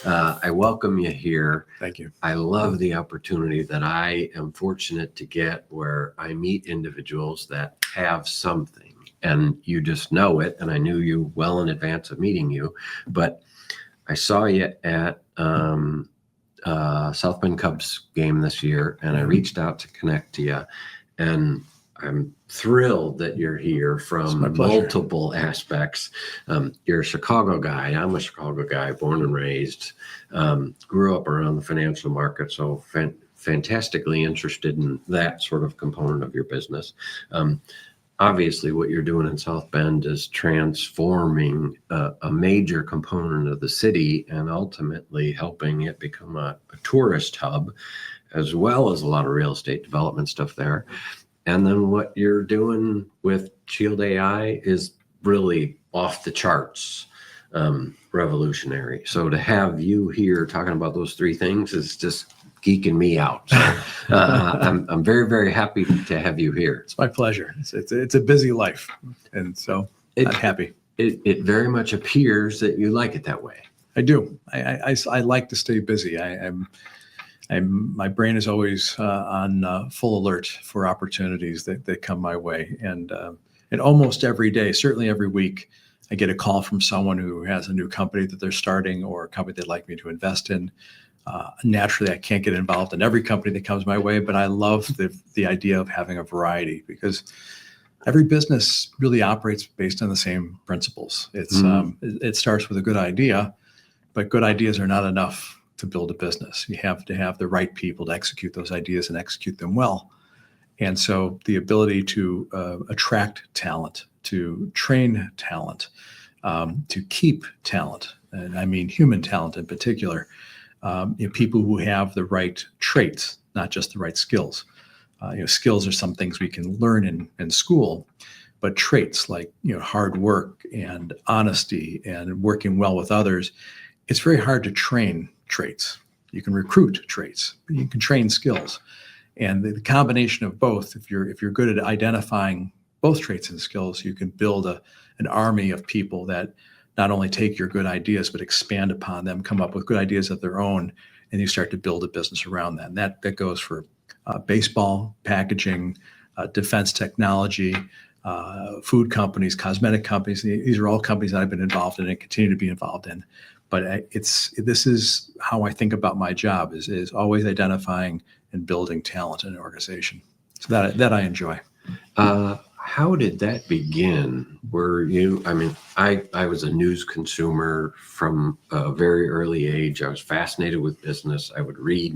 I welcome you here. Thank you. I love the opportunity that I am fortunate to get where I meet individuals that have something and you just know it. And I knew you well in advance of meeting you, but I saw you at South Bend Cubs game this year, and I reached out to connect to you, and I'm thrilled that you're here from multiple aspects. You're a Chicago guy. I'm a Chicago guy, born and raised, grew up around the financial market, so fantastically interested in that sort of component of your business. Obviously, what you're doing in South Bend is transforming a major component of the city and ultimately helping it become a tourist hub, as well as a lot of real estate development stuff there. And then what you're doing with Shield AI is really off the charts, revolutionary. So to have you here talking about those three things is just geeking me out. So I'm very, very happy to have you here. It's my pleasure. It's a busy life, and so I'm happy. It very much appears that you like it that way. I do. I like to stay busy. My brain is always on full alert for opportunities that come my way, and almost every day, certainly every week, I get a call from someone who has a new company that they're starting or a company they'd like me to invest in. Naturally, I can't get involved in every company that comes my way, but I love the idea of having a variety because every business really operates based on the same principles. It starts with a good idea, but good ideas are not enough to build a business. You have to have the right people to execute those ideas and execute them well. And so the ability to attract talent, to train talent, to keep talent, and I mean human talent in particular, people who have the right traits, not just the right skills. Skills are some things we can learn in school, but traits like hard work and honesty and working well with others, it's very hard to train traits. You can recruit traits, but you can train skills. And the combination of both, if you're good at identifying both traits and skills, you can build an army of people that not only take your good ideas, but expand upon them, come up with good ideas of their own, and you start to build a business around that. And that goes for baseball, packaging, defense technology, food companies, cosmetic companies. These are all companies that I've been involved in and continue to be involved in. But this is how I think about my job is always identifying and building talent in an organization. So that I enjoy. How did that begin? I was a news consumer from a very early age. I was fascinated with business. I would read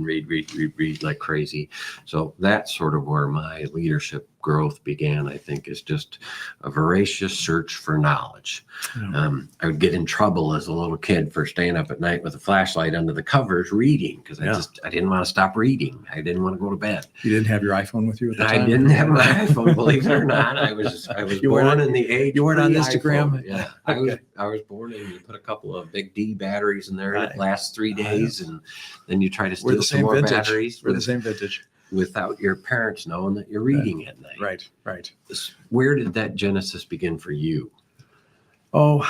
like crazy. So that's sort of where my leadership growth began, I think, is just a voracious search for knowledge. I would get in trouble as a little kid for staying up at night with a flashlight under the covers reading because I didn't want to stop reading. I didn't want to go to bed. You didn't have your iPhone with you at the time? I didn't have my iPhone, believe it or not. I was born in the age. You weren't on Instagram? Yeah. Okay. I was born and you put a couple of big D batteries in there. It lasts 3 days, and then you try to steal some more batteries. We're the same vintage. Without your parents knowing that you're reading at night. Right. Where did that genesis begin for you? Oh,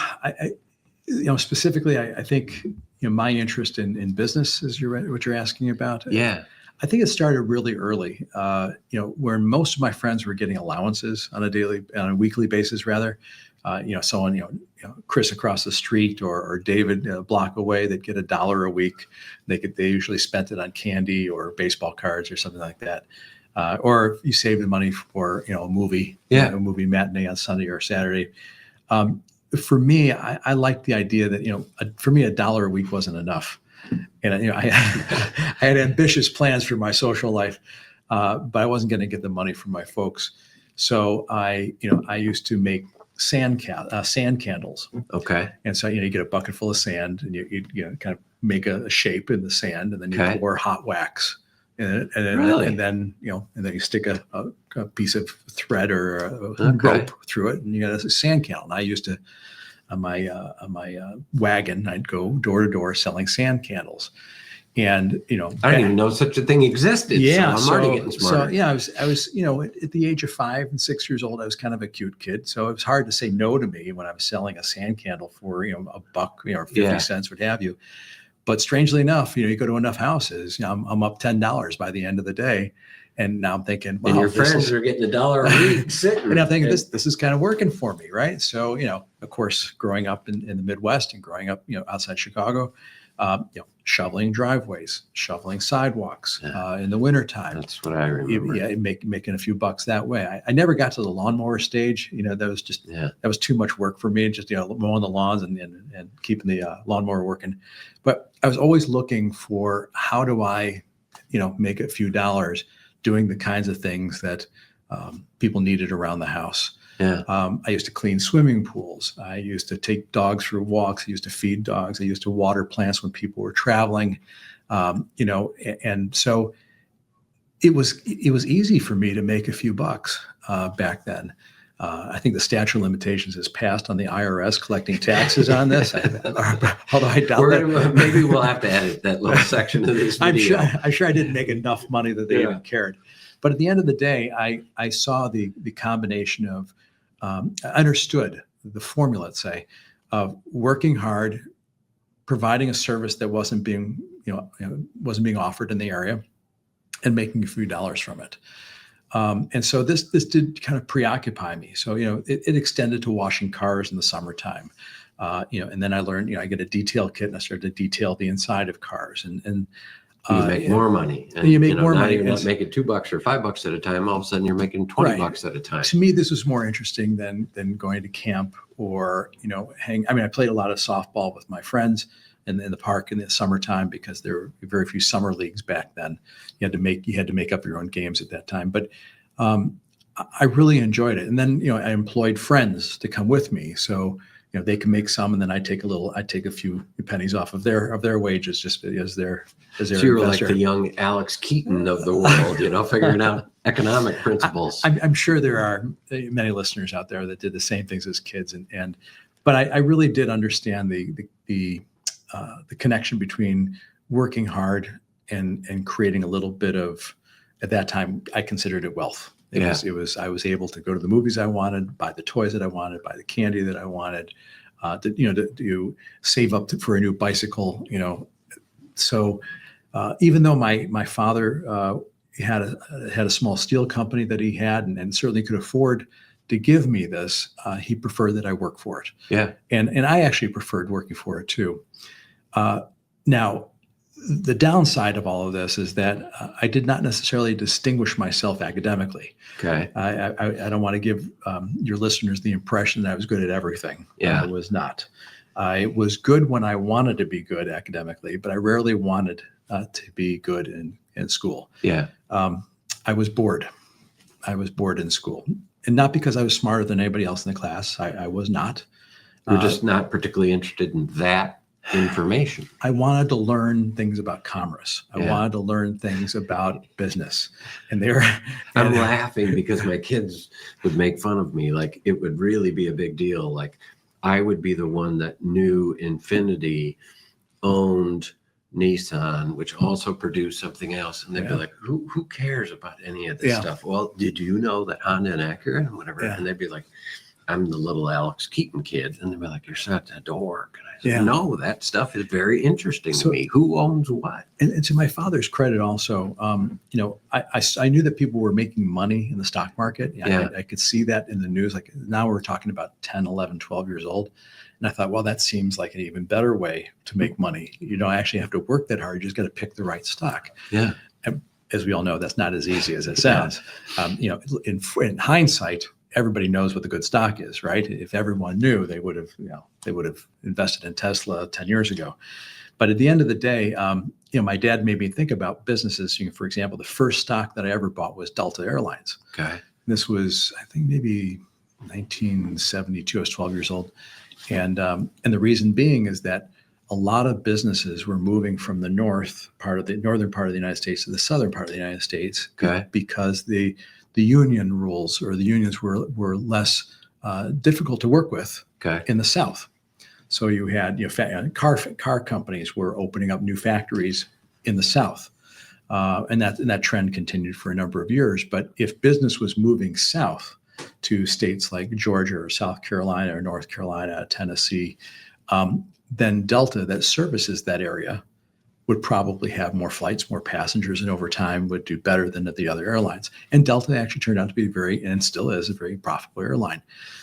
specifically, I think my interest in business is what you're asking about. Yeah. I think it started really early, where most of my friends were getting allowances on a weekly basis, rather. Someone, Chris across the street or David a block away, they'd get $1 a week. They usually spent it on candy or baseball cards or something like that. Or you save the money for, a movie, a movie matinee on Sunday or Saturday. For me, I liked the idea that, for me, $1 a week wasn't enough. And, I had ambitious plans for my social life, but I wasn't going to get the money from my folks. So I used to make sand candles. Okay. And so, you get a bucket full of sand and you kind of make a shape in the sand, and then you pour hot wax in it. And then you stick a piece of thread or a rope through it, and you got a sand candle. And I used to, on my wagon, I'd go door to door selling sand candles. And, I didn't even know such a thing existed. Yeah. So I'm already getting smarter. So, I was, at the age of 5 and 6 years old, I was kind of a cute kid. So it was hard to say no to me when I was selling a sand candle for, $1, or 50 cents, what have you. But strangely enough, you go to enough houses, I'm up $10 by the end of the day. And now I'm thinking, wow, and your friends are getting $1 a week sitting. And I'm thinking this is kind of working for me, right? So, of course, growing up in the Midwest and growing up, outside Chicago, shoveling driveways, shoveling sidewalks in the wintertime. That's what I remember. Making a few bucks that way. I never got to the lawnmower stage. That was too much work for me. Just mowing the lawns and keeping the lawnmower working. But I was always looking for, how do I, make a few dollars doing the kinds of things that people needed around the house. Yeah. I used to clean swimming pools. I used to take dogs for walks. I used to feed dogs. I used to water plants when people were traveling. And so it was easy for me to make a few bucks back then. I think the statute of limitations has passed on the IRS collecting taxes on this. Although I doubt that. Maybe we'll have to edit that little section of this video. I'm sure I didn't make enough money that they even cared. But at the end of the day, I saw the combination of, I understood the formula, let's say, of working hard, providing a service that wasn't being offered in the area, and making a few dollars from it. And so this did kind of preoccupy me. So, it extended to washing cars in the summertime. And then I learned, I get a detail kit and I started to detail the inside of cars, and you make more money. And you make more money. You're not making $2 or $5 at a time. All of a sudden you're making $20 at a time. To me, this was more interesting than going to camp or, I played a lot of softball with my friends in the park in the summertime, because there were very few summer leagues back then. You had to make up your own games at that time. But I really enjoyed it. And then, I employed friends to come with me. So, they can make some, and then I'd take a few pennies off of their wages, just as their So you were like the young Alex Keaton of the world, figuring out economic principles. I'm sure there are many listeners out there that did the same things as kids, but I really did understand the connection between working hard and creating a little bit of, at that time, I considered it wealth. I was able to go to the movies I wanted, buy the toys that I wanted, buy the candy that I wanted, to save up for a new bicycle, So even though my father had a small steel company that he had, and certainly could afford to give me this, he preferred that I work for it. Yeah. And I actually preferred working for it too. Now, the downside of all of this is that I did not necessarily distinguish myself academically. Okay. I don't want to give your listeners the impression that I was good at everything. Yeah. I was not. I was good when I wanted to be good academically, but I rarely wanted to be good in school. Yeah. I was bored. I was bored in school. And not because I was smarter than anybody else in the class. I was not. You're just not particularly interested in that information. I wanted to learn things about commerce. I wanted to learn things about business. And I'm laughing because my kids would make fun of me. Like, it would really be a big deal. Like, I would be the one that knew Infinity owned Nissan, which also produced something else. And they'd be like, who cares about any of this stuff? Well, did you know that Honda and Acura and whatever? And they'd be like, I'm the little Alex Keaton kid. And they'd be like, you're such a dork. And I said, no, that stuff is very interesting to me. Who owns what? And to my father's credit also, I knew that people were making money in the stock market. I could see that in the news. Like, now we're talking about 10, 11, 12 years old. And I thought, well, that seems like an even better way to make money. You don't actually have to work that hard. You just got to pick the right stock. Yeah. And as we all know, that's not as easy as it sounds. In hindsight, everybody knows what the good stock is, right? If everyone knew, they would have invested in Tesla 10 years ago. But at the end of the day, my dad made me think about businesses. For example, the first stock that I ever bought was Delta Airlines. Okay. This was, I think, maybe 1972. I was 12 years old. And the reason being is that a lot of businesses were moving from the northern part of the United States to the southern part of the United States, because the union rules, or the unions were less difficult to work with in the South. So you had car companies were opening up new factories in the South, and that trend continued for a number of years. But if business was moving south to states like Georgia or South Carolina or North Carolina, Tennessee, then Delta, that services that area, would probably have more flights, more passengers, and over time would do better than at the other airlines. And Delta actually turned out to be and still is a very profitable airline.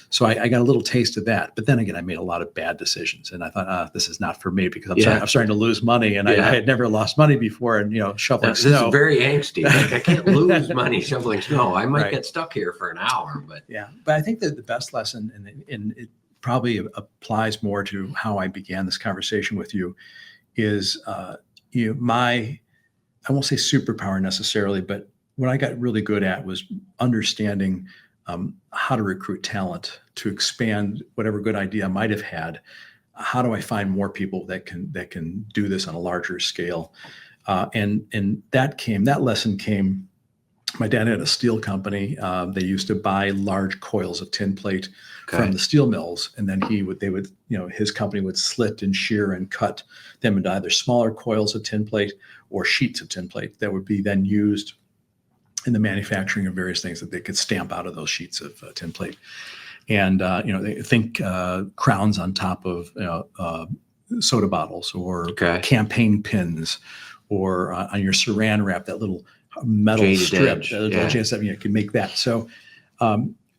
So I got a little taste of that. But then again, I made a lot of bad decisions. And I thought, this is not for me, because I'm starting to lose money. And I had never lost money before. And, shoveling snow. This is very angsty. Like, I can't lose money shoveling snow. I might get stuck here for an hour. But but I think that the best lesson, and it probably applies more to how I began this conversation with you, is my, I won't say superpower necessarily, but what I got really good at was understanding how to recruit talent, to expand whatever good idea I might have had. How do I find more people that can do this on a larger scale? And that lesson came. My dad had a steel company. They used to buy large coils of tin plate from the steel mills, and then his company would slit and shear and cut them into either smaller coils of tin plate or sheets of tin plate that would be then used in the manufacturing of various things that they could stamp out of those sheets of tin plate. And they think crowns on top of soda bottles, or campaign pins, or on your saran wrap, that little metal Jaded strip, edge. You can make that. So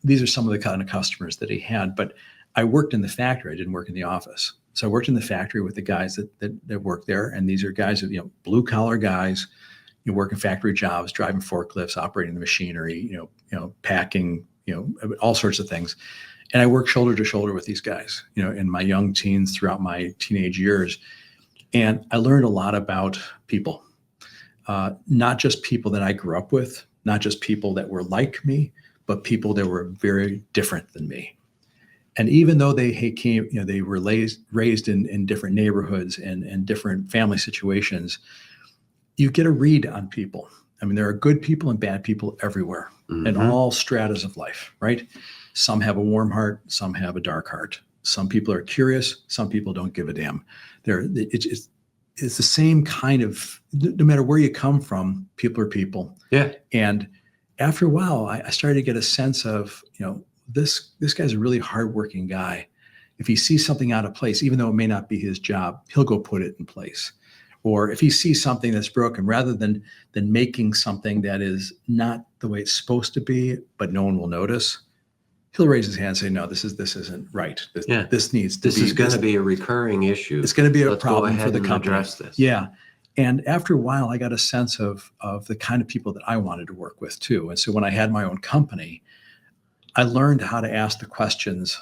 these are some of the kind of customers that he had. But I worked in the factory. I didn't work in the office. So I worked in the factory with the guys that work there. And these are guys that, blue collar guys, working factory jobs, driving forklifts, operating the machinery, packing, all sorts of things. And I worked shoulder to shoulder with these guys, in my young teens, throughout my teenage years. And I learned a lot about people, not just people that I grew up with, not just people that were like me, but people that were very different than me. And even though they were raised in different neighborhoods and different family situations, you get a read on people. I mean, there are good people and bad people everywhere, in all stratas of life, right? Some have a warm heart, some have a dark heart. Some people are curious, some people don't give a damn. It's the same kind of, no matter where you come from, people are people. Yeah. And after a while, I started to get a sense of, this guy's a really hardworking guy. If he sees something out of place, even though it may not be his job, he'll go put it in place. Or if he sees something that's broken, rather than making something that is not the way it's supposed to be, but no one will notice, he'll raise his hand and say, no, this isn't right. This needs to be. This is going to be a recurring issue. It's going to be a Let's problem go ahead for the and company. address this. Yeah. And after a while, I got a sense of the kind of people that I wanted to work with too. And so when I had my own company, I learned how to ask the questions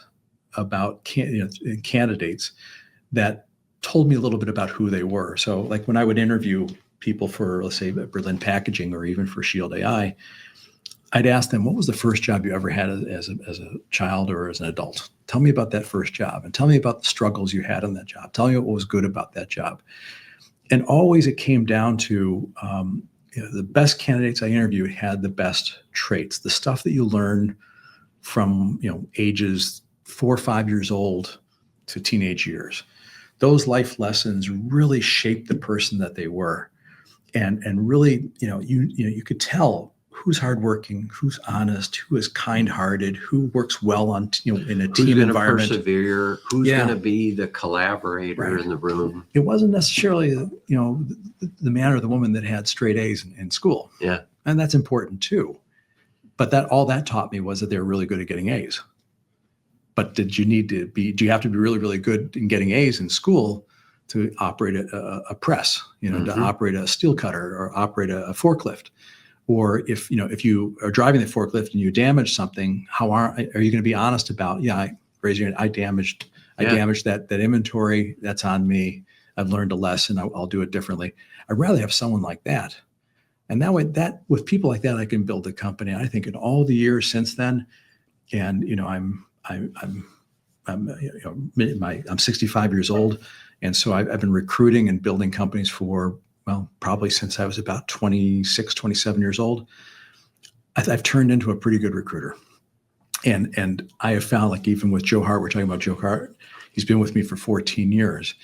about candidates that told me a little bit about who they were. So like when I would interview people for, let's say, Berlin Packaging, or even for Shield AI, I'd ask them, what was the first job you ever had as a child or as an adult? Tell me about that first job, and tell me about the struggles you had on that job. Tell me what was good about that job. And always it came down to the best candidates I interviewed had the best traits, the stuff that you learn from ages 4 or 5 years old to teenage years. Those life lessons really shaped the person that they were, and really you could tell who's hardworking, who's honest, who is kind-hearted, who works well on in a team environment. Who's going to persevere? Who's going to be the collaborator in the room? It wasn't necessarily the man or the woman that had straight A's in school. Yeah, and that's important too. But all that taught me was that they were really good at getting A's. But do you have to be really, really good in getting A's in school to operate a press, to operate a steel cutter or operate a forklift? Or if you are driving the forklift and you damage something, are you going to be honest about, I damaged that inventory, that's on me. I've learned a lesson, I'll do it differently. I'd rather have someone like that. And that way, with people like that, I can build a company. I think in all the years since then, and I'm 65 years old, and so I've been recruiting and building companies for probably since I was about 26, 27 years old. I've turned into a pretty good recruiter, and I have found, like even with Joe Hart, we're talking about Joe Hart. He's been with me for 14 years.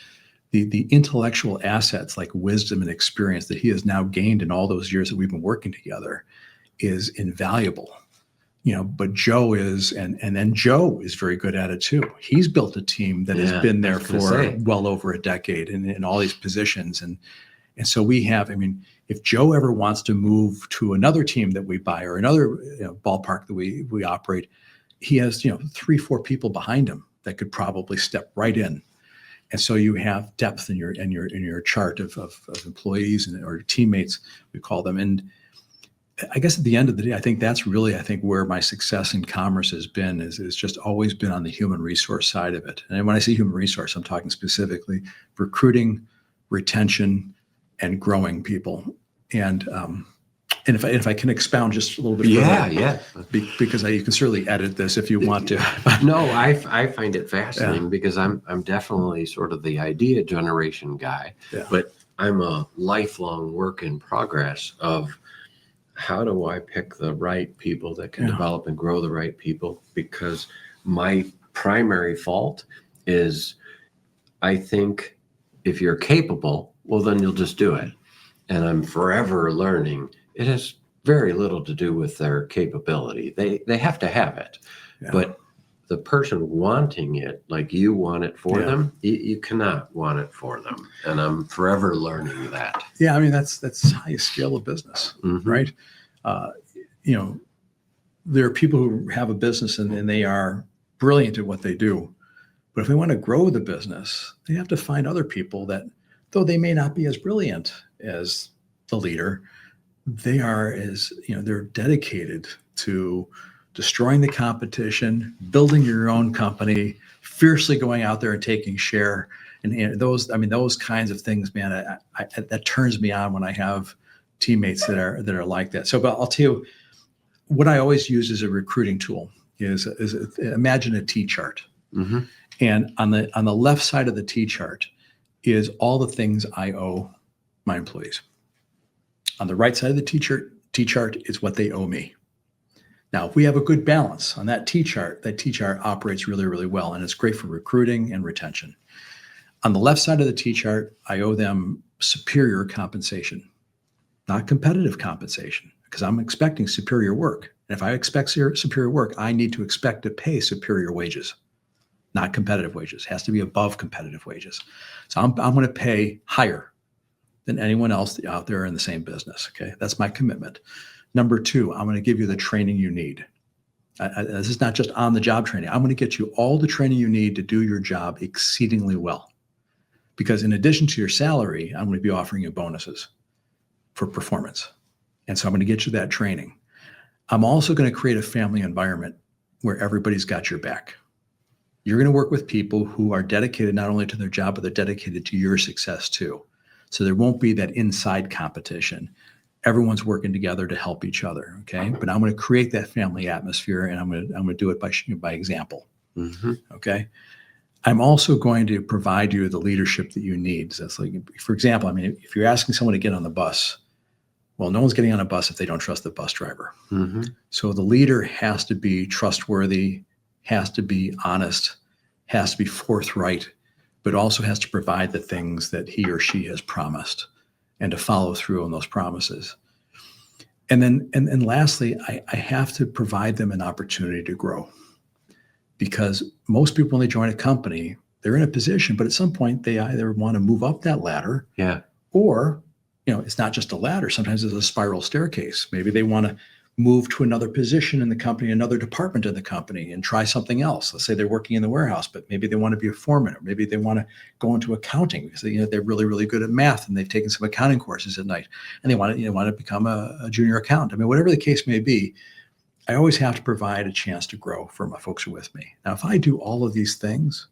The intellectual assets like wisdom and experience that he has now gained in all those years that we've been working together is invaluable. But Joe is, and then Joe is very good at it too. He's built a team that has been there for well over a decade in all these positions. And so we have, I mean, if Joe ever wants to move to another team that we buy or another ballpark that we operate, he has 3-4 people behind him that could probably step right in. And so you have depth in your chart of employees or teammates, we call them. And I guess at the end of the day, I think that's really, where my success in commerce has been, is just always been on the human resource side of it. And when I say human resource, I'm talking specifically recruiting, retention, and growing people. And if I can expound just a little bit further, because you can certainly edit this if you want to. No, I find it fascinating because I'm definitely sort of the idea generation guy, but I'm a lifelong work in progress of how do I pick the right people that can develop and grow the right people? Because my primary fault is, I think if you're capable, well, then you'll just do it. And I'm forever learning. It has very little to do with their capability. They have to have it. But the person wanting it, like you want it for them, you cannot want it for them. And I'm forever learning that. Yeah, I mean, that's how you scale a business, right? There are people who have a business and they are brilliant at what they do. But if they want to grow the business, they have to find other people that, though they may not be as brilliant as the leader, they are they're dedicated to destroying the competition, building your own company, fiercely going out there and taking share. And those kinds of things, man, that turns me on when I have teammates that are like that. So, but I'll tell you, what I always use as a recruiting tool is imagine a T chart. And on the left side of the T chart is all the things I owe my employees. On the right side of the T chart is what they owe me. Now, if we have a good balance on that T chart operates really, really well, and it's great for recruiting and retention. On the left side of the T chart, I owe them superior compensation, not competitive compensation, because I'm expecting superior work. And if I expect superior work, I need to expect to pay superior wages, not competitive wages. It has to be above competitive wages. So I'm going to pay higher than anyone else out there in the same business. Okay, that's my commitment. Number 2, I'm going to give you the training you need. This is not just on-the-job training. I'm going to get you all the training you need to do your job exceedingly well. Because in addition to your salary, I'm going to be offering you bonuses for performance. And so I'm going to get you that training. I'm also going to create a family environment where everybody's got your back. You're going to work with people who are dedicated not only to their job, but they're dedicated to your success too. So there won't be that inside competition. Everyone's working together to help each other. Okay. But I'm going to create that family atmosphere, and I'm going to do it by example. Okay. I'm also going to provide you the leadership that you need. So that's like, for example, I mean, if you're asking someone to get on the bus, well, no one's getting on a bus if they don't trust the bus driver. So the leader has to be trustworthy, has to be honest, has to be forthright, but also has to provide the things that he or she has promised and to follow through on those promises. And then, and lastly, I have to provide them an opportunity to grow, because most people, when they join a company, they're in a position, but at some point they either want to move up that ladder, or, it's not just a ladder. Sometimes it's a spiral staircase. Maybe they want to move to another position in the company, another department in the company, and try something else. Let's say they're working in the warehouse, but maybe they want to be a foreman, or maybe they want to go into accounting because they're really, really good at math and they've taken some accounting courses at night, and they want to become a junior accountant. I mean, whatever the case may be, I always have to provide a chance to grow for my folks who are with me. Now, if I do all of these things,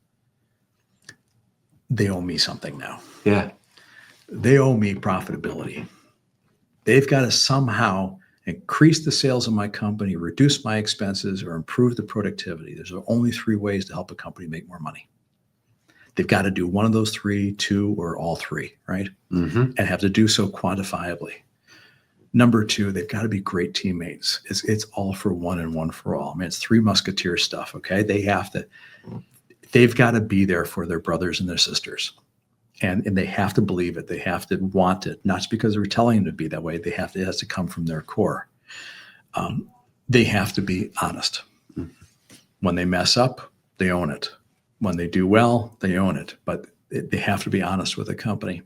they owe me something now. They owe me profitability. They've got to somehow increase the sales of my company, reduce my expenses, or improve the productivity. There's only 3 ways to help a company make more money. They've got to do one of those 3, 2, or all 3, right? And have to do so quantifiably. Number 2, they've got to be great teammates. It's all for one and one for all. I mean, it's 3 musketeer stuff, okay? They've got to be there for their brothers and their sisters. And they have to believe it. They have to want it, not just because we're telling them to be that way. It has to come from their core. They have to be honest. When they mess up, they own it. When they do well, they own it. But they have to be honest with the company.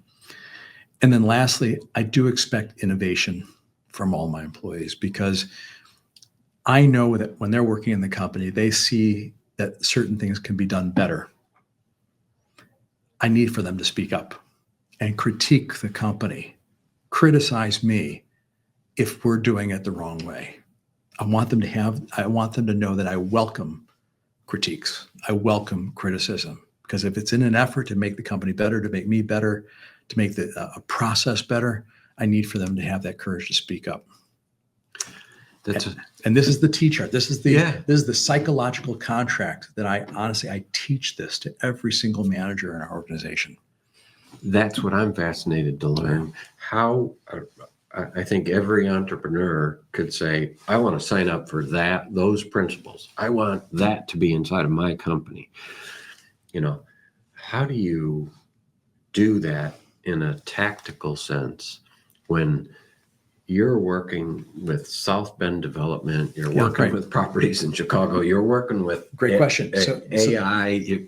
And then lastly, I do expect innovation from all my employees, because I know that when they're working in the company, they see that certain things can be done better. I need for them to speak up and critique the company, criticize me if we're doing it the wrong way. I want them to know that I welcome critiques. I welcome criticism, because if it's in an effort to make the company better, to make me better, to make a process better, I need for them to have that courage to speak up. And this is the T-chart. This is the psychological contract that I teach this to every single manager in our organization. That's what I'm fascinated to learn. How I think every entrepreneur could say, I want to sign up for those principles. I want that to be inside of my company. How do you do that in a tactical sense when you're working with South Bend development, you're working with properties in Chicago, you're working with great question. AI,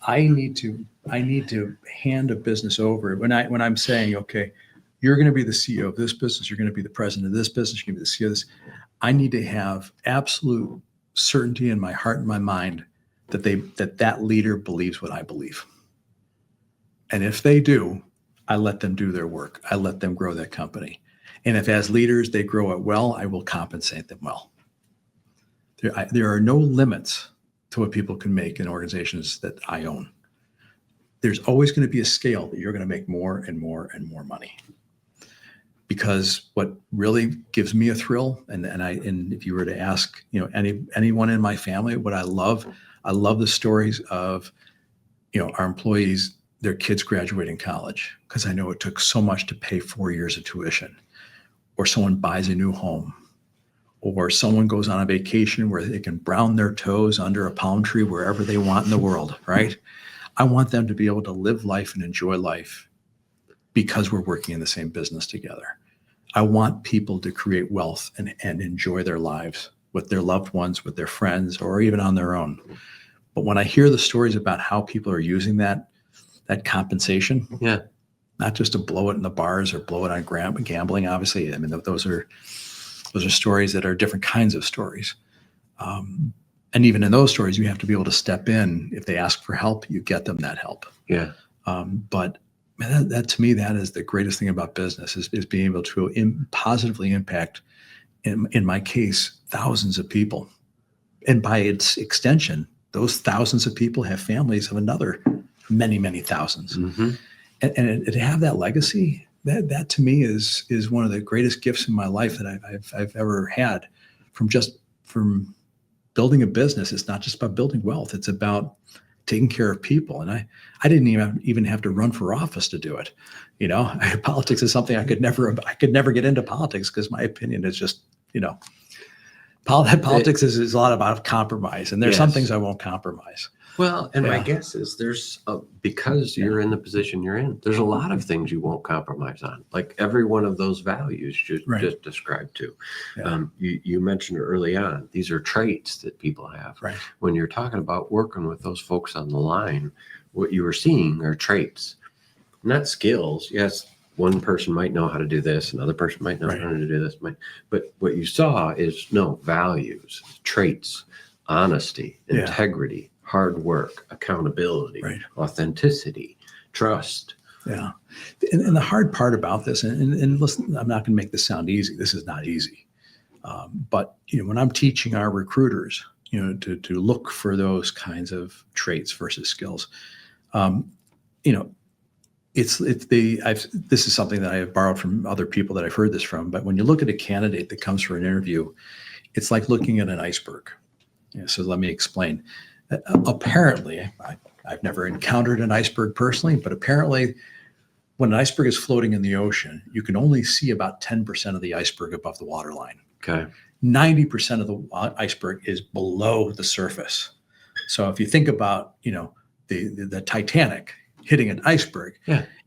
I need to hand a business over when I'm saying, okay, you're going to be the CEO of this business, you're going to be the president of this business, you're going to be the CEO of this. I need to have absolute certainty in my heart and my mind that leader believes what I believe. And if they do, I let them do their work. I let them grow that company. And if as leaders they grow it well, I will compensate them well. There are no limits to what people can make in organizations that I own. There's always going to be a scale that you're going to make more and more and more money. Because what really gives me a thrill, and if you were to ask, anyone in my family, what I love the stories of, our employees, their kids graduating college, because I know it took so much to pay 4 years of tuition, or someone buys a new home, or someone goes on a vacation where they can brown their toes under a palm tree wherever they want in the world, right? I want them to be able to live life and enjoy life because we're working in the same business together. I want people to create wealth and enjoy their lives with their loved ones, with their friends, or even on their own. But when I hear the stories about how people are using that compensation, not just to blow it in the bars or blow it on gambling, obviously. I mean, those are stories that are different kinds of stories. And even in those stories, you have to be able to step in. If they ask for help, you get them that help. Yeah. But man, that to me, that is the greatest thing about business is being able to positively impact, in my case, thousands of people. And by its extension, those thousands of people have families of another many, many thousands. Mm-hmm. And to have that legacy, that to me is one of the greatest gifts in my life that I've ever had. From building a business, it's not just about building wealth; it's about taking care of people. And I didn't even have to run for office to do it. Politics is something I could never get into politics, because my opinion is just politics is a lot about compromise, and there's some things I won't compromise. Well, and my guess is because you're in the position you're in, there's a lot of things you won't compromise on, like every one of those values you just described to. Yeah. You mentioned early on, these are traits that people have. Right. When you're talking about working with those folks on the line, what you were seeing are traits, not skills. Yes, one person might know how to do this, another person might know how to do this. But what you saw is values, traits, honesty, integrity, hard work, accountability, authenticity, trust. Yeah. And the hard part about this, and listen, I'm not going to make this sound easy. This is not easy. But when I'm teaching our recruiters, to look for those kinds of traits versus skills, this is something that I have borrowed from other people that I've heard this from. But when you look at a candidate that comes for an interview, it's like looking at an iceberg. So let me explain. Apparently, I've never encountered an iceberg personally, but apparently when an iceberg is floating in the ocean, you can only see about 10% of the iceberg above the waterline. Okay. 90% of the iceberg is below the surface. So if you think about, the Titanic hitting an iceberg,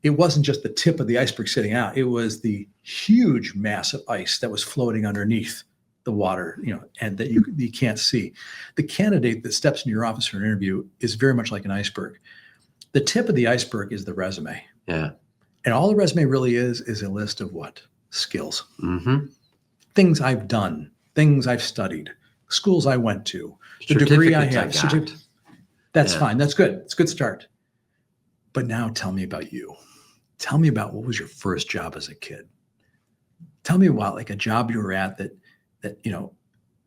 it wasn't just the tip of the iceberg sitting out. It was the huge mass of ice that was floating underneath the water, and that you can't see. The candidate that steps into your office for an interview is very much like an iceberg. The tip of the iceberg is the resume. Yeah. And all the resume really is a list of what? Skills. Mm-hmm. Things I've done, things I've studied, schools I went to, the degree I have. That's fine. That's good. It's a good start. But now tell me about you. Tell me about what was your first job as a kid. Tell me about like a job you were at that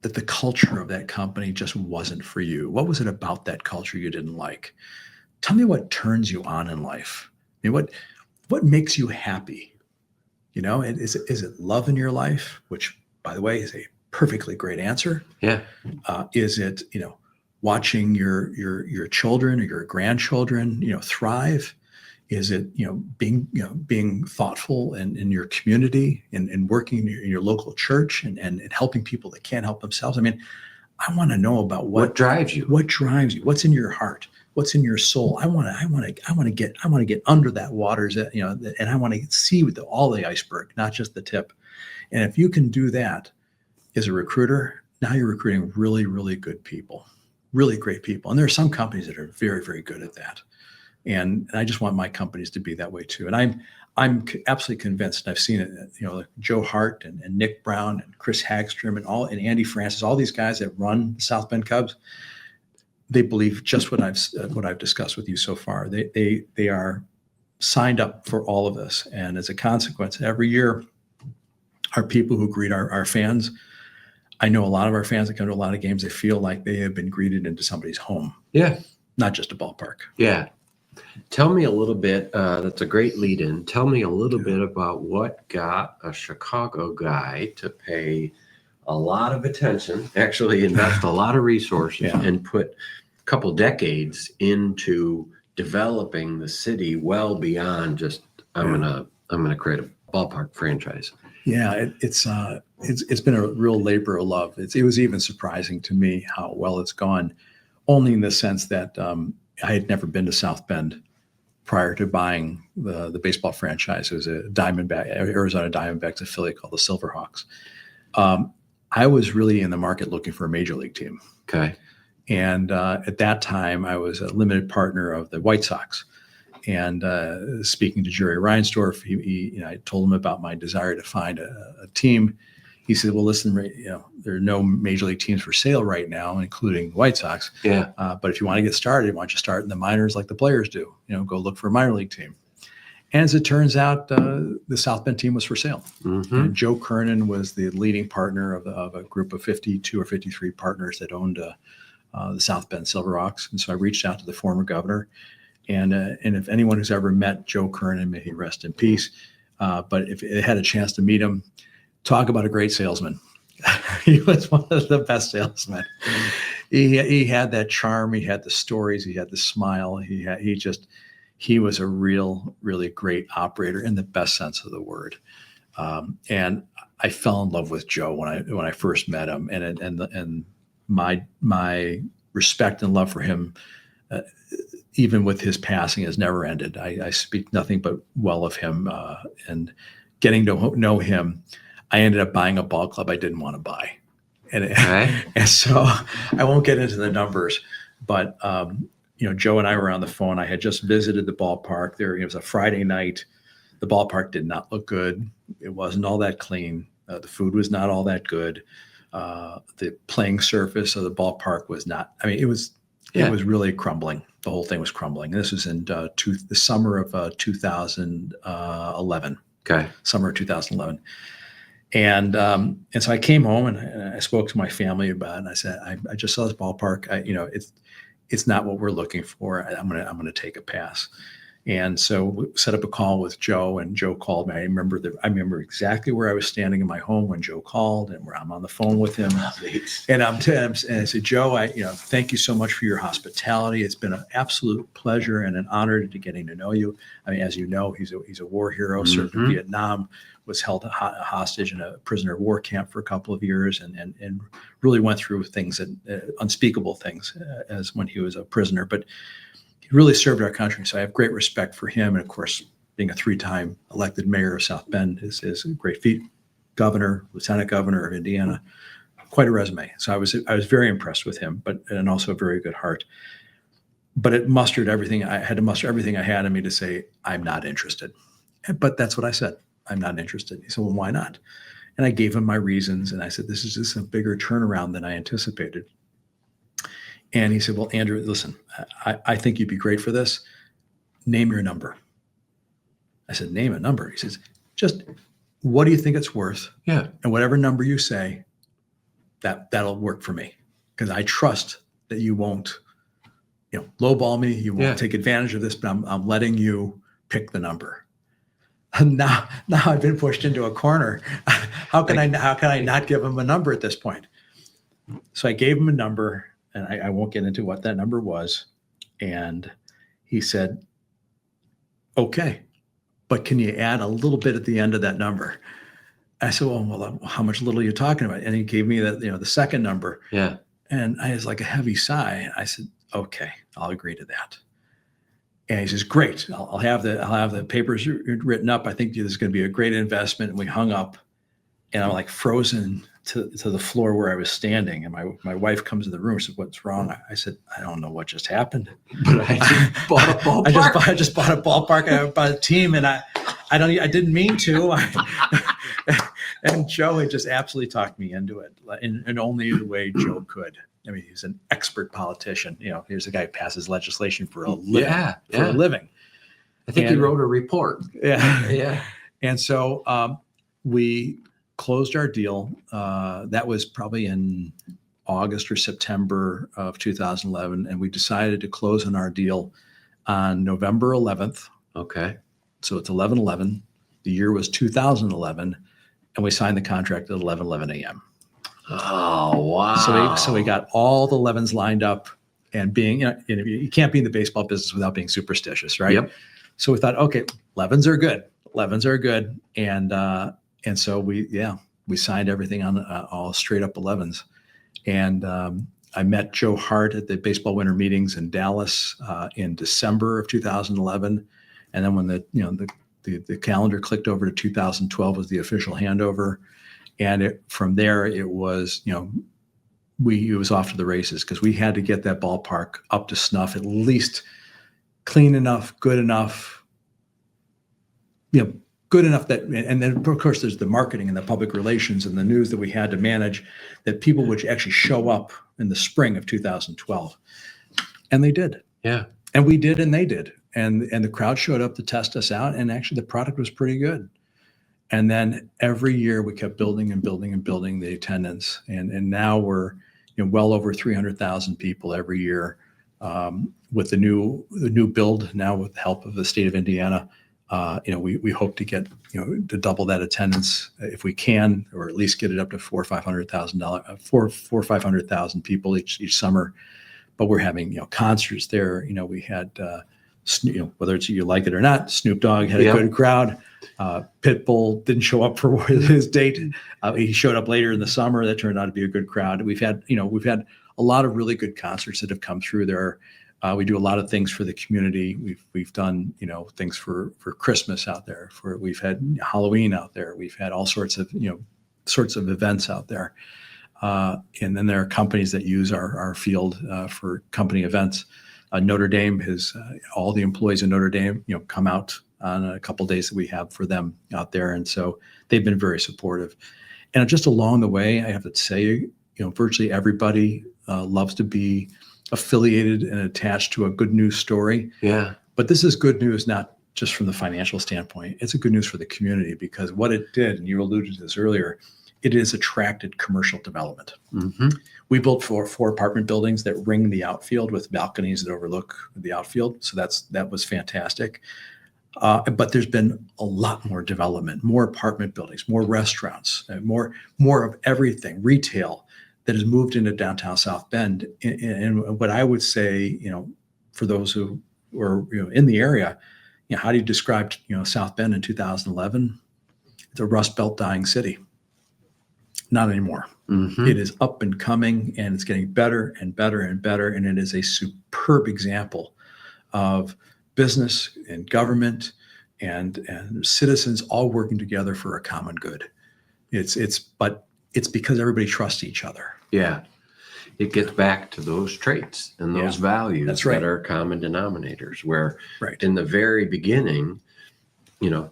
the culture of that company just wasn't for you. What was it about that culture you didn't like? Tell me what turns you on in life. I mean, what makes you happy? Is it love in your life, which, by the way, is a perfectly great answer. Yeah. Is it, watching your children or your grandchildren, thrive? Is it, being thoughtful in your community and working in your local church and helping people that can't help themselves? I mean, I want to know about what drives you. What drives you? What's in your heart? What's in your soul? I want to get under that waters, and I want to see all the iceberg, not just the tip. And if you can do that as a recruiter, now you're recruiting really, really good people, really great people. And there are some companies that are very, very good at that. And I just want my companies to be that way too. And I'm absolutely convinced, and I've seen it, like Joe Hart and Nick Brown and Chris Hagstrom and Andy Francis, all these guys that run South Bend Cubs, they believe just what I've discussed with you so far. They are signed up for all of this. And as a consequence, every year, our people who greet our fans, I know a lot of our fans that come to a lot of games, they feel like they have been greeted into somebody's home. Yeah. Not just a ballpark. Yeah. Tell me a little bit, that's a great lead in. Tell me a little bit about what got a Chicago guy to pay a lot of attention, actually invest a lot of resources and put a couple decades into developing the city well beyond just, I'm going to create a ballpark franchise. Yeah, it's been a real labor of love. It was even surprising to me how well it's gone, only in the sense that I had never been to South Bend prior to buying the baseball franchise. It was a Arizona Diamondbacks affiliate called the Silverhawks. I was really in the market looking for a major league team. Okay. And at that time, I was a limited partner of the White Sox. And speaking to Jerry Reinsdorf, I told him about my desire to find a team. He said, "Well, listen, there are no major league teams for sale right now, including the White Sox. Yeah. But if you want to get started, why don't you start in the minors like the players do? Go look for a minor league team." And as it turns out, the South Bend team was for sale. Mm-hmm. And Joe Kernan was the leading partner of a group of 52 or 53 partners that owned the South Bend Silverhawks. And so I reached out to the former governor. And if anyone who's ever met Joe Kernan, may he rest in peace. But if they had a chance to meet him, talk about a great salesman. He was one of the best salesmen. He had that charm. He had the stories. He had the smile. He was a really great operator in the best sense of the word. And I fell in love with Joe when I first met him, and my respect and love for him, even with his passing, has never ended. I speak nothing but well of him, and getting to know him, I ended up buying a ball club I didn't want to buy. And so I won't get into the numbers, but Joe and I were on the phone. I had just visited the ballpark there. It was a Friday night. The ballpark did not look good. It wasn't all that clean. The food was not all that good. The playing surface of the ballpark was not, it was really crumbling. The whole thing was crumbling. And this was in the summer of 2011. Okay. Summer of 2011. And so I came home and I spoke to my family about it. And I said, I just saw this ballpark. It's not what we're looking for. I'm going to take a pass. And so we set up a call with Joe, and Joe called me. I remember exactly where I was standing in my home when Joe called, and where I'm on the phone with him. And I said, "Joe, thank you so much for your hospitality. It's been an absolute pleasure and an honor to getting to know you. As you know, he's a war hero, served in Vietnam, was held hostage in a prisoner of war camp for a couple of years, and really went through things unspeakable things as when he was a prisoner, but he really served our country. So I have great respect for him. And of course, being a 3-time elected mayor of South Bend is a great feat. Governor, lieutenant governor of Indiana, quite a resume. So I was very impressed with him, and also a very good heart. But it mustered everything. I had to muster everything I had in me to say, I'm not interested. But that's what I said. I'm not interested. He said, well, why not? And I gave him my reasons. And I said, this is just a bigger turnaround than I anticipated. And he said, well, Andrew, listen, I think you'd be great for this. Name your number. I said, name a number. He says, just what do you think it's worth? Yeah. And whatever number you say, that'll work for me. Because I trust that you won't, lowball me. You won't take advantage of this, but I'm letting you pick the number. And now I've been pushed into a corner. How can I not give him a number at this point? So I gave him a number, and I won't get into what that number was. And he said, okay, but can you add a little bit at the end of that number? I said, well, how much little are you talking about? And he gave me that, the second number. Yeah. And I was like a heavy sigh. I said, okay, I'll agree to that. And he says, great, I'll have the papers written up. I think this is going to be a great investment. And we hung up, and I'm like frozen to the floor where I was standing. And my wife comes in the room and said, what's wrong? I said, I don't know what just happened. But I just bought a ballpark. I just bought a ballpark. I bought a team, and I didn't mean to. And Joe had just absolutely talked me into it in only the way Joe could. I mean, he's an expert politician. Here's a guy who passes legislation for a living. For a living. I think he wrote a report. Yeah. Yeah. And so we closed our deal. That was probably in August or September of 2011. And we decided to close on our deal on November 11th. Okay. So it's 11/11. The year was 2011. And we signed the contract at 11:11 a.m. Oh, wow. So we got all the 11s lined up, and being, you can't be in the baseball business without being superstitious, right? Yep. So we thought, okay, 11s are good. 11s are good. And so we signed everything on all straight up 11s. And I met Joe Hart at the baseball winter meetings in Dallas in December of 2011. And then when the calendar clicked over to 2012 was the official handover. And from there, it was, it was off to the races, because we had to get that ballpark up to snuff, at least clean enough, good enough, good enough that, and then of course there's the marketing and the public relations and the news that we had to manage, that people would actually show up in the spring of 2012. And they did. Yeah. And we did, and they did. And the crowd showed up to test us out. And actually the product was pretty good. And then every year we kept building and building and building the attendance. And now we're well over 300,000 people every year with the new build now with the help of the state of Indiana. We hope to get to double that attendance if we can, or at least get it up to 400,000 or 500,000 people each summer. But we're having concerts there. We had whether it's you like it or not, Snoop Dogg had a good crowd. Pitbull didn't show up for his date. He showed up later in the summer. That turned out to be a good crowd. We've had a lot of really good concerts that have come through there. We do a lot of things for the community. We've done things for Christmas out there. We've had Halloween out there. We've had all sorts of events out there. And then there are companies that use our field for company events. Notre Dame has all the employees in Notre Dame come out on a couple of days that we have for them out there, and so they've been very supportive. And just along the way, I have to say, virtually everybody loves to be affiliated and attached to a good news story. Yeah. But this is good news, not just from the financial standpoint. It's a good news for the community, because what it did, and you alluded to this earlier, it has attracted commercial development. Mm-hmm. We built four apartment buildings that ring the outfield with balconies that overlook the outfield. So that was fantastic. But there's been a lot more development, more apartment buildings, more restaurants, more of everything, retail, that has moved into downtown South Bend. And what I would say, for those who were in the area, how do you describe South Bend in 2011? It's a Rust Belt dying city. Not anymore. Mm-hmm. It is up and coming, and it's getting better and better and better. And it is a superb example of business and government and citizens all working together for a common good. But it's because everybody trusts each other. Yeah. It gets back to those traits and those values That's right. that are common denominators, where Right. in the very beginning,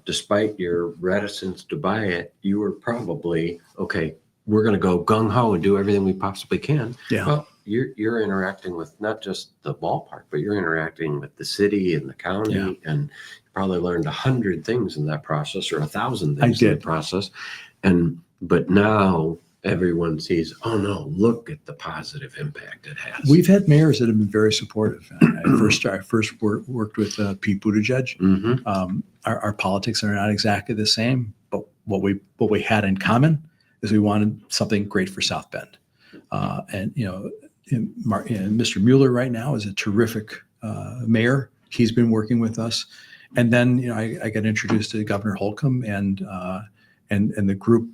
despite your reticence to buy it, you were probably, okay, we're going to go gung ho and do everything we possibly can. Yeah. Well, you're interacting with not just the ballpark, but you're interacting with the city and the county, and you probably learned 100 things in that process, or 1,000 things in the process. But now everyone sees, oh no, look at the positive impact it has. We've had mayors that have been very supportive. I first worked with Pete Buttigieg. Mm-hmm. Our politics are not exactly the same, but what we had in common is we wanted something great for South Bend. And Mr. Mueller right now is a terrific mayor. He's been working with us. And then I got introduced to Governor Holcomb and the group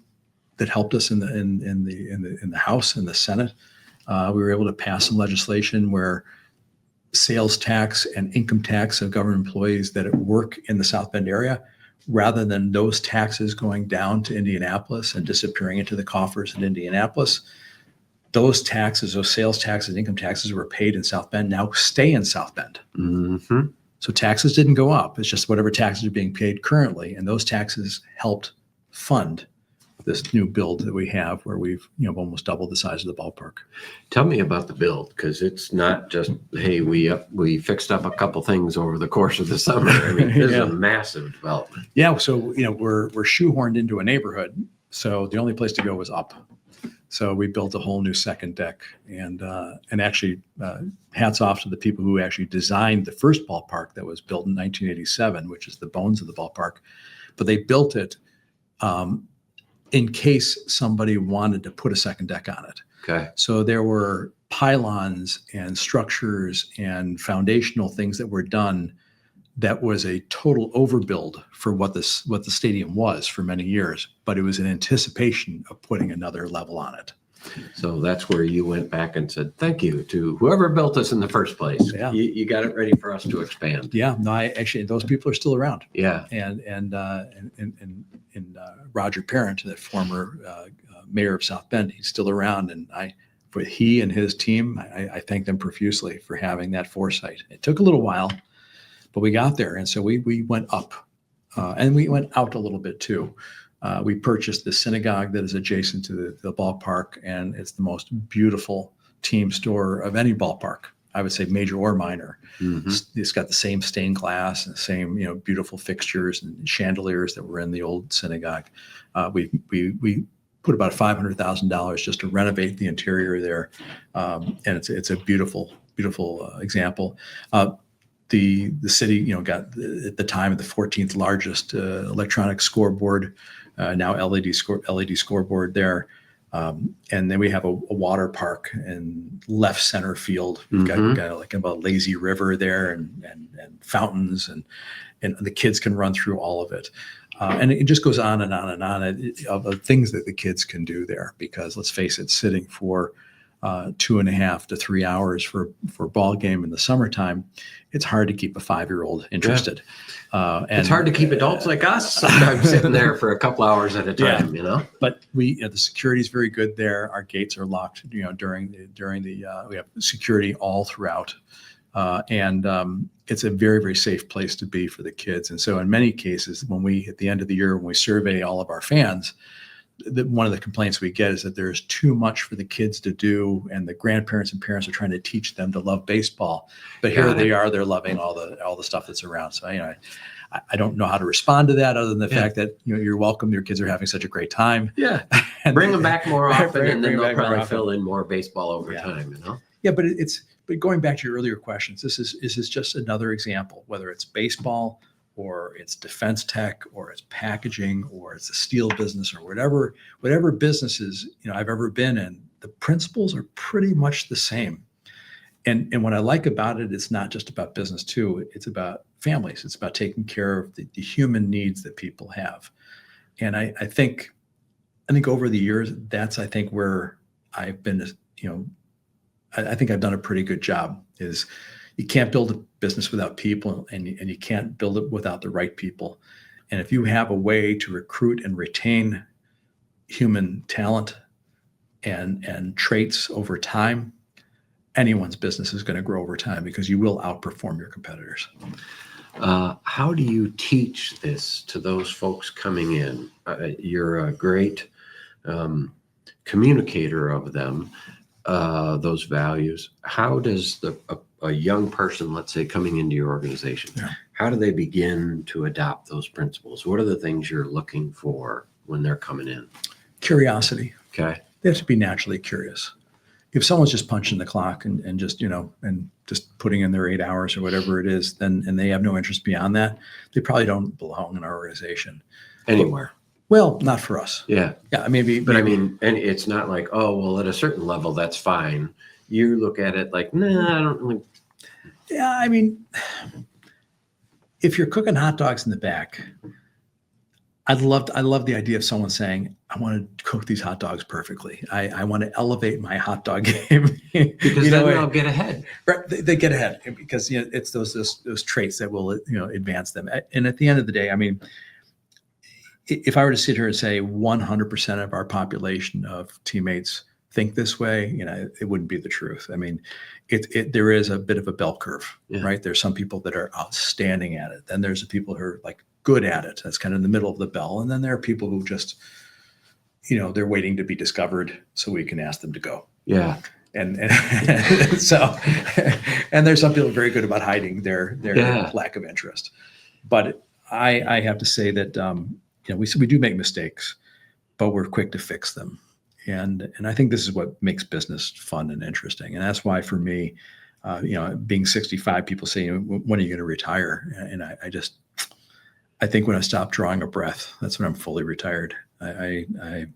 that helped us in the House and the Senate. We were able to pass some legislation where sales tax and income tax of government employees that work in the South Bend area, rather than those taxes going down to Indianapolis and disappearing into the coffers in Indianapolis, those taxes, those sales taxes, income taxes were paid in South Bend now stay in South Bend. Mm-hmm. So taxes didn't go up. It's just whatever taxes are being paid currently. And those taxes helped fund this new build that we have, where we've almost doubled the size of the ballpark. Tell me about the build, because it's not just, hey, we fixed up a couple things over the course of the summer. I mean, this is a massive development. Yeah, so we're shoehorned into a neighborhood, so the only place to go was up. So we built a whole new second deck, and actually, hats off to the people who actually designed the first ballpark that was built in 1987, which is the bones of the ballpark. But they built it in case somebody wanted to put a second deck on it. Okay. So there were pylons and structures and foundational things that were done that was a total overbuild for what the stadium was for many years, but it was in anticipation of putting another level on it. So that's where you went back and said, thank you to whoever built this in the first place. Yeah. You got it ready for us to expand. Yeah, no, those people are still around. Yeah. And Roger Parent, the former mayor of South Bend, he's still around. And he and his team, I thank them profusely for having that foresight. It took a little while, but we got there. And so we went up and we went out a little bit too. We purchased the synagogue that is adjacent to the ballpark, and it's the most beautiful team store of any ballpark. I would say major or minor. Mm-hmm. It's got the same stained glass and the same, beautiful fixtures and chandeliers that were in the old synagogue. We put about $500,000 just to renovate the interior there, and it's a beautiful, beautiful example. The city, got at the time the 14th largest electronic scoreboard, now LED scoreboard there. And then we have a water park in left center field. We've got like a lazy river there and fountains, and the kids can run through all of it. And it just goes on and on and on of things that the kids can do there, because let's face it, sitting for 2.5 to 3 hours for a ball game in the summertime, it's hard to keep a 5-year-old interested. And it's hard to keep adults like us sometimes sitting there for a couple hours at a time, But the security is very good there. Our gates are locked, during the we have security all throughout. And it's a very, very safe place to be for the kids. And so in many cases, at the end of the year, when we survey all of our fans, one of the complaints we get is that there's too much for the kids to do, and the grandparents and parents are trying to teach them to love baseball. But here they are, they're loving all the stuff that's around. So, I don't know how to respond to that other than the fact that, you're welcome. Your kids are having such a great time. Yeah. And bring them back more often, and then they'll probably fill in more baseball over time, Yeah, but but going back to your earlier questions, this is just another example, whether it's baseball or it's defense tech, or it's packaging, or it's a steel business, or whatever businesses I've ever been in, the principles are pretty much the same. And what I like about it, it's not just about business too. It's about families. It's about taking care of the human needs that people have. And I think over the years, that's where I've been. I think I've done a pretty good job. Is you can't build a business without people, and you can't build it without the right people. And if you have a way to recruit and retain human talent and traits over time, anyone's business is going to grow over time because you will outperform your competitors. How do you teach this to those folks coming in? You're a great communicator of them, those values. How does a young person, let's say, coming into your organization, how do they begin to adopt those principles? What are the things you're looking for when they're coming in? Curiosity. Okay. They have to be naturally curious. If someone's just punching the clock and just, and just putting in their 8 hours or whatever it is, and they have no interest beyond that, they probably don't belong in our organization. Anywhere. Well, not for us. Yeah. Yeah, maybe. But I mean, and it's not like, oh, well, at a certain level, that's fine. You look at it like, nah, I don't really. Yeah, I mean, if you're cooking hot dogs in the back, I love the idea of someone saying, I want to cook these hot dogs perfectly. I want to elevate my hot dog game. Because then they'll get ahead. Right, they get ahead because it's those traits that will advance them. And at the end of the day, I mean, if I were to sit here and say 100% of our population of teammates think this way, it wouldn't be the truth. I mean, there is a bit of a bell curve, right? There's some people that are outstanding at it. Then there's the people who are like good at it. That's kind of in the middle of the bell. And then there are people who just, they're waiting to be discovered so we can ask them to go. Yeah. And so, and there's some people very good about hiding their lack of interest. But I have to say that, we do make mistakes, but we're quick to fix them. And I think this is what makes business fun and interesting. And that's why for me, being 65, people say, when are you going to retire? And I think when I stop drawing a breath, that's when I'm fully retired. I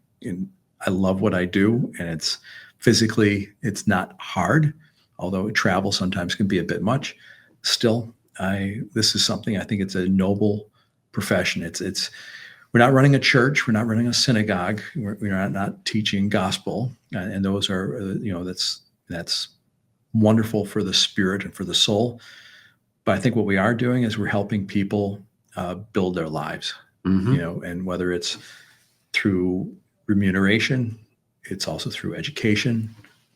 love what I do, and it's physically, it's not hard, although travel sometimes can be a bit much. Still, this is something, I think it's a noble profession. We're not running a church. We're not running a synagogue. We're not teaching gospel. And those are, that's wonderful for the spirit and for the soul. But I think what we are doing is we're helping people build their lives, and whether it's through remuneration, it's also through education.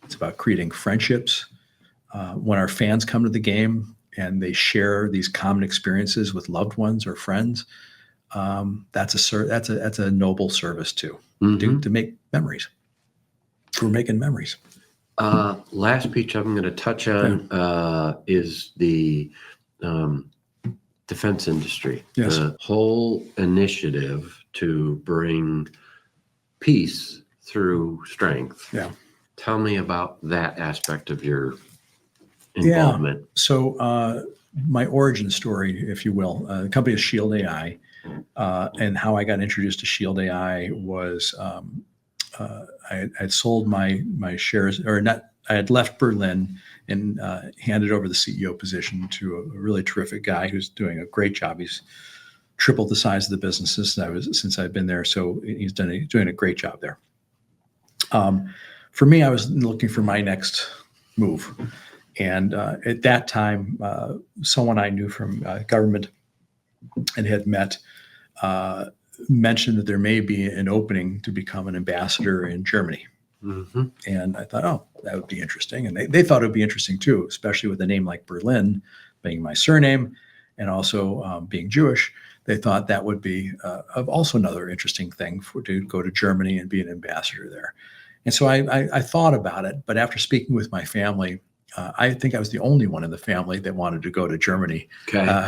It's about creating friendships. When our fans come to the game and they share these common experiences with loved ones or friends, that's a noble service too, to make memories. We're making memories. Last piece I'm going to touch on is the defense industry. Yes. The whole initiative to bring peace through strength. Yeah. Tell me about that aspect of your involvement. Yeah. So my origin story, if you will, the company is Shield AI. And how I got introduced to Shield AI was I had sold my shares, or not. I had left Berlin and handed over the CEO position to a really terrific guy who's doing a great job. He's tripled the size of the business since I've been there, so he's doing a great job there. For me, I was looking for my next move, and at that time, someone I knew from government and had met mentioned that there may be an opening to become an ambassador in Germany. And I thought, oh, that would be interesting. And they thought it would be interesting too, especially with a name like Berlin being my surname and also being Jewish. They thought that would be also another interesting thing to go to Germany and be an ambassador there. And so I thought about it, but after speaking with my family, I think I was the only one in the family that wanted to go to Germany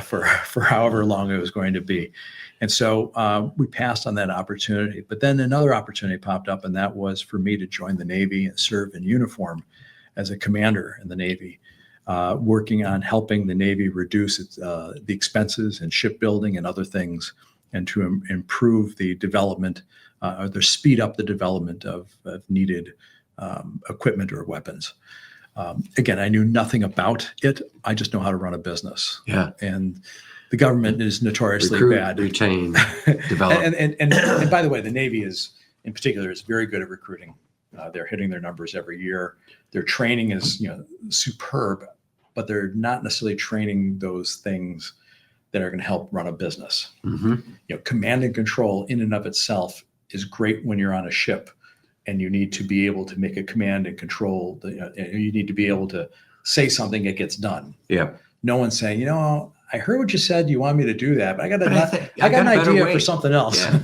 for however long it was going to be. And so we passed on that opportunity. But then another opportunity popped up, and that was for me to join the Navy and serve in uniform as a commander in the Navy, working on helping the Navy reduce the expenses in shipbuilding and other things, and to improve the development or to speed up the development of needed equipment or weapons. Again, I knew nothing about it. I just know how to run a business. Yeah. And the government is notoriously bad. Retain, develop. and by the way, the Navy in particular is very good at recruiting. They're hitting their numbers every year. Their training is superb, but they're not necessarily training those things that are going to help run a business. Command and control in and of itself is great when you're on a ship and you need to be able to make a command and control. You need to be able to say something that gets done. Yeah. No one's saying, I heard what you said. You want me to do that, but I got I got an a better idea way. for something else. Yeah.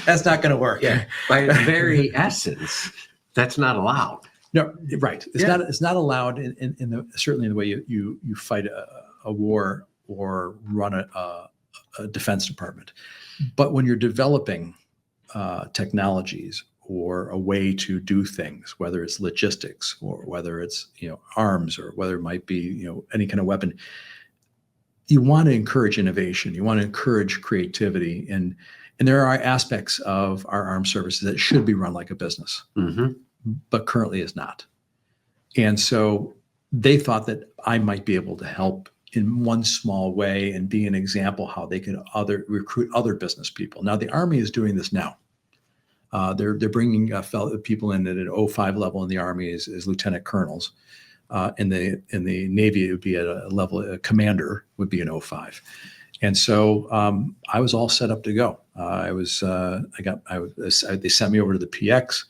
That's not going to work. Yeah. By its very essence, that's not allowed. No, right. It's not allowed certainly in the way you fight a war or run a defense department. But when you're developing technologies or a way to do things, whether it's logistics or whether it's arms or whether it might be any kind of weapon, you want to encourage innovation. You want to encourage creativity, and there are aspects of our armed services that should be run like a business, but currently is not. And so they thought that I might be able to help in one small way and be an example how they could recruit other business people. Now the Army is doing this now. They're bringing people in at an 05 level in the Army as lieutenant colonels. In the Navy, it would be at a level, a commander would be an 05. And so I was all set up to go. They sent me over to the PX.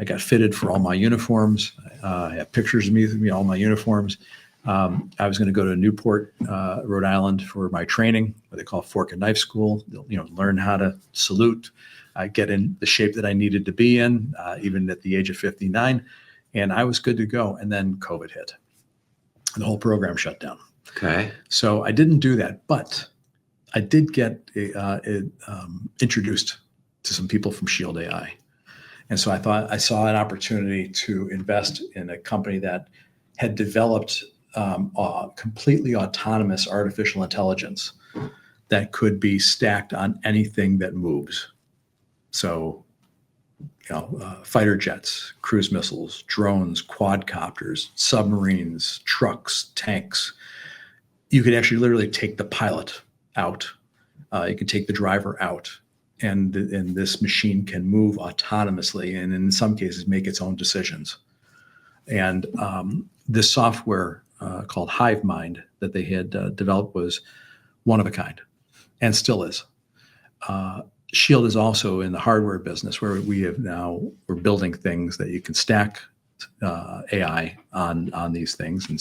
I got fitted for all my uniforms. I have pictures of me, all my uniforms. I was going to go to Newport, Rhode Island for my training, what they call fork and knife school, learn how to salute, get in the shape that I needed to be in, even at the age of 59. And I was good to go. And then COVID hit. The whole program shut down. Okay. So I didn't do that, but I did get introduced to some people from Shield AI. And so I saw an opportunity to invest in a company that had developed completely autonomous artificial intelligence that could be stacked on anything that moves. So, fighter jets, cruise missiles, drones, quadcopters, submarines, trucks, tanks. You could actually literally take the pilot out. You could take the driver out, and this machine can move autonomously and in some cases make its own decisions. And this software called HiveMind that they had developed was one of a kind and still is. Shield is also in the hardware business where we're building things that you can stack AI on these things, and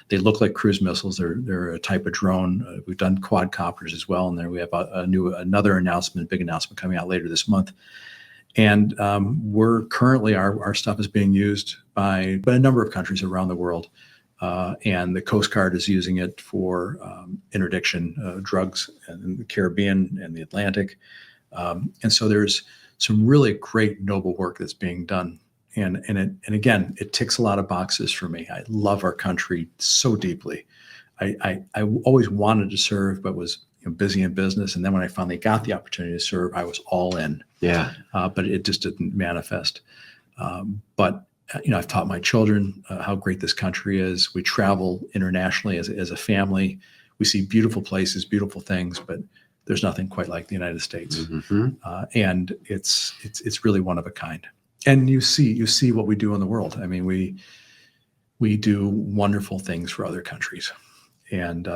they look like cruise missiles. They're a type of drone. We've done quadcopters as well, and there we have another big announcement coming out later this month. And we're currently our stuff is being used by a number of countries around the world, and the Coast Guard is using it for interdiction drugs in the Caribbean and the Atlantic. And so there's some really great noble work that's being done. And again, it ticks a lot of boxes for me. I love our country so deeply. I always wanted to serve, but was busy in business. And then when I finally got the opportunity to serve, I was all in. Yeah. But it just didn't manifest. But I've taught my children how great this country is. We travel internationally as a family. We see beautiful places, beautiful things, but there's nothing quite like the United States. Mm-hmm. And it's really one of a kind. And you see what we do in the world. I mean, we do wonderful things for other countries. And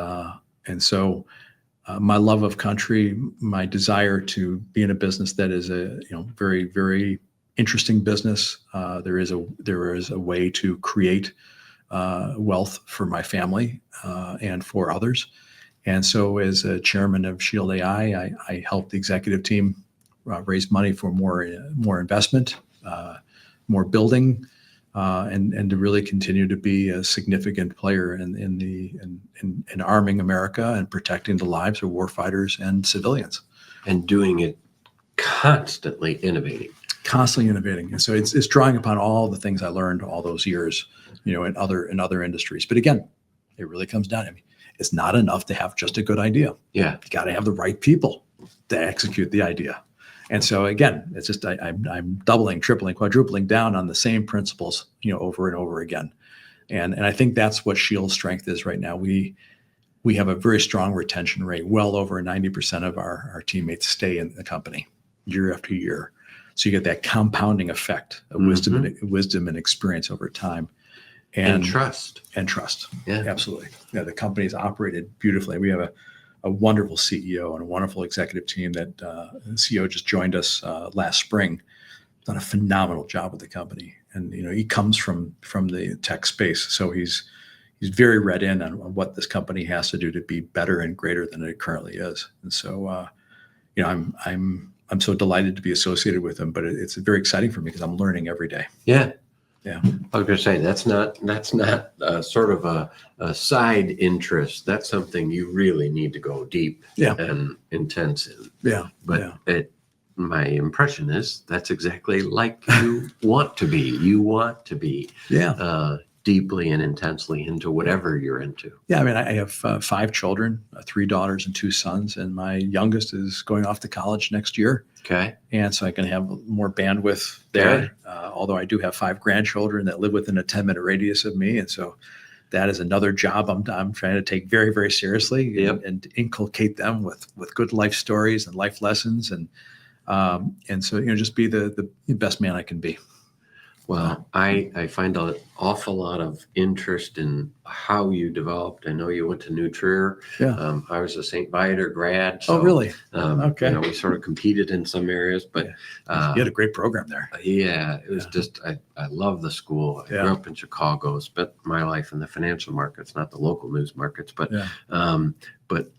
so my love of country, my desire to be in a business that is a very, very interesting business. There is a way to create wealth for my family and for others. And so as a chairman of Shield AI, I help the executive team raise money for more investment, more building, and to really continue to be a significant player in arming America and protecting the lives of warfighters and civilians. And doing it constantly innovating. And so it's drawing upon all the things I learned all those years, in other industries. But again, it really comes down to it's not enough to have just a good idea. Yeah. You got to have the right people to execute the idea. And so again, it's just I'm doubling, tripling, quadrupling down on the same principles, over and over again. And I think that's what Shield's strength is right now. We have a very strong retention rate. Well over 90% of our teammates stay in the company year after year. So you get that compounding effect of wisdom and experience over time. And trust. Yeah, absolutely. Yeah, the company's operated beautifully. We have a wonderful CEO and a wonderful executive team that the CEO just joined us last spring. done a phenomenal job with the company. And, he comes from the tech space. So he's very read in on what this company has to do to be better and greater than it currently is. And so, I'm so delighted to be associated with him, but it's very exciting for me because I'm learning every day. Yeah. Yeah. I was going to say, that's not sort of a side interest. That's something you really need to go deep and intense in. Yeah. But my impression is that's exactly like you want to be. You want to be deeply and intensely into whatever you're into. Yeah. I mean, I have 5 children, 3 daughters and 2 sons, and my youngest is going off to college next year. Okay. And so I can have more bandwidth there. Although I do have 5 grandchildren that live within a 10-minute radius of me. And so that is another job I'm trying to take very, very seriously and inculcate them with good life stories and life lessons. And so, just be the best man I can be. Well, I find an awful lot of interest in how you developed. I know you went to New Trier. Yeah. I was a St. Viator grad. So, really? Okay. We sort of competed in some areas, but you had a great program there. Yeah, it was just, I love the school. I grew up in Chicago, spent my life in the financial markets, not the local news markets, but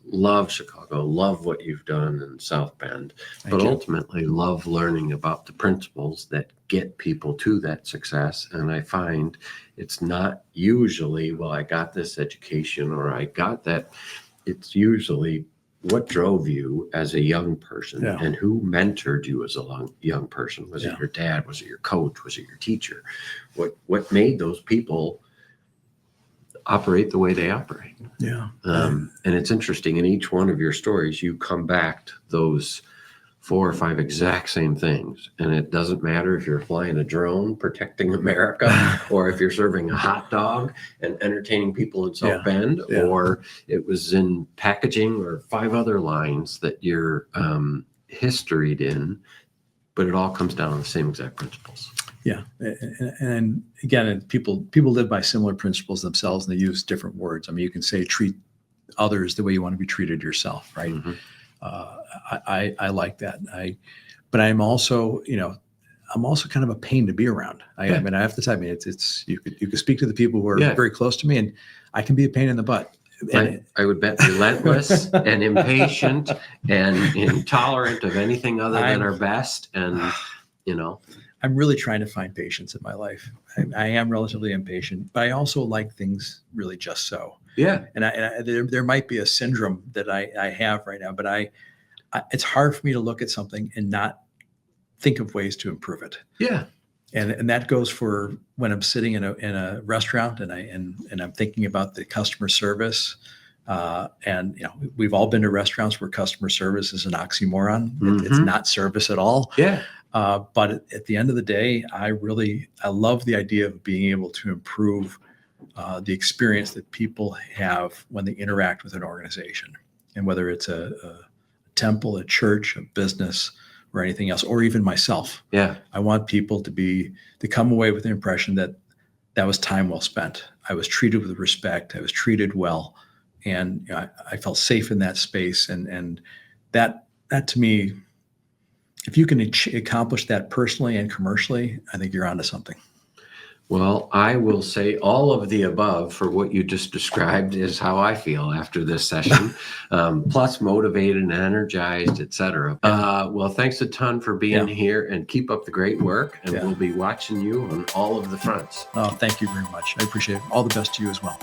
love Chicago, love what you've done in South Bend, but ultimately love learning about the principles that get people to that success. And I find it's not usually, well, I got this education or I got that. It's usually what drove you as a young person and who mentored you as a young person. Was it your dad? Was it your coach? Was it your teacher? What made those people operate the way they operate? Yeah. And it's interesting, in each one of your stories, you come back to those 4 or 5 exact same things. And it doesn't matter if you're flying a drone protecting America or if you're serving a hot dog and entertaining people in South Bend, or it was in packaging or 5 other lines that you're historied in, but it all comes down to the same exact principles. Yeah. And again, people live by similar principles themselves, and they use different words. I mean, you can say treat others the way you want to be treated yourself, right? Mm-hmm. I like that. But I'm also, I'm also kind of a pain to be around. I mean, I have to tell you, it's you could speak to the people who are very close to me, and I can be a pain in the butt. I would bet relentless and impatient and intolerant of anything other than our best. And, I'm really trying to find patience in my life. I am relatively impatient, but I also like things really just so. Yeah. And there might be a syndrome that I have right now, but it's hard for me to look at something and not think of ways to improve it. Yeah. And that goes for when I'm sitting in a restaurant and I'm thinking about the customer service. And we've all been to restaurants where customer service is an oxymoron. Mm-hmm. It's not service at all. Yeah. But at the end of the day, I love the idea of being able to improve the experience that people have when they interact with an organization, and whether it's a temple, a church, a business, or anything else, or even myself. Yeah. I want people to come away with the impression that was time well spent. I was treated with respect. I was treated well, and I felt safe in that space. And that to me, if you can accomplish that personally and commercially, I think you're onto something. Well, I will say all of the above for what you just described is how I feel after this session, plus motivated and energized, et cetera. Well, thanks a ton for being here, and keep up the great work. And we'll be watching you on all of the fronts. Oh, thank you very much. I appreciate it. All the best to you as well.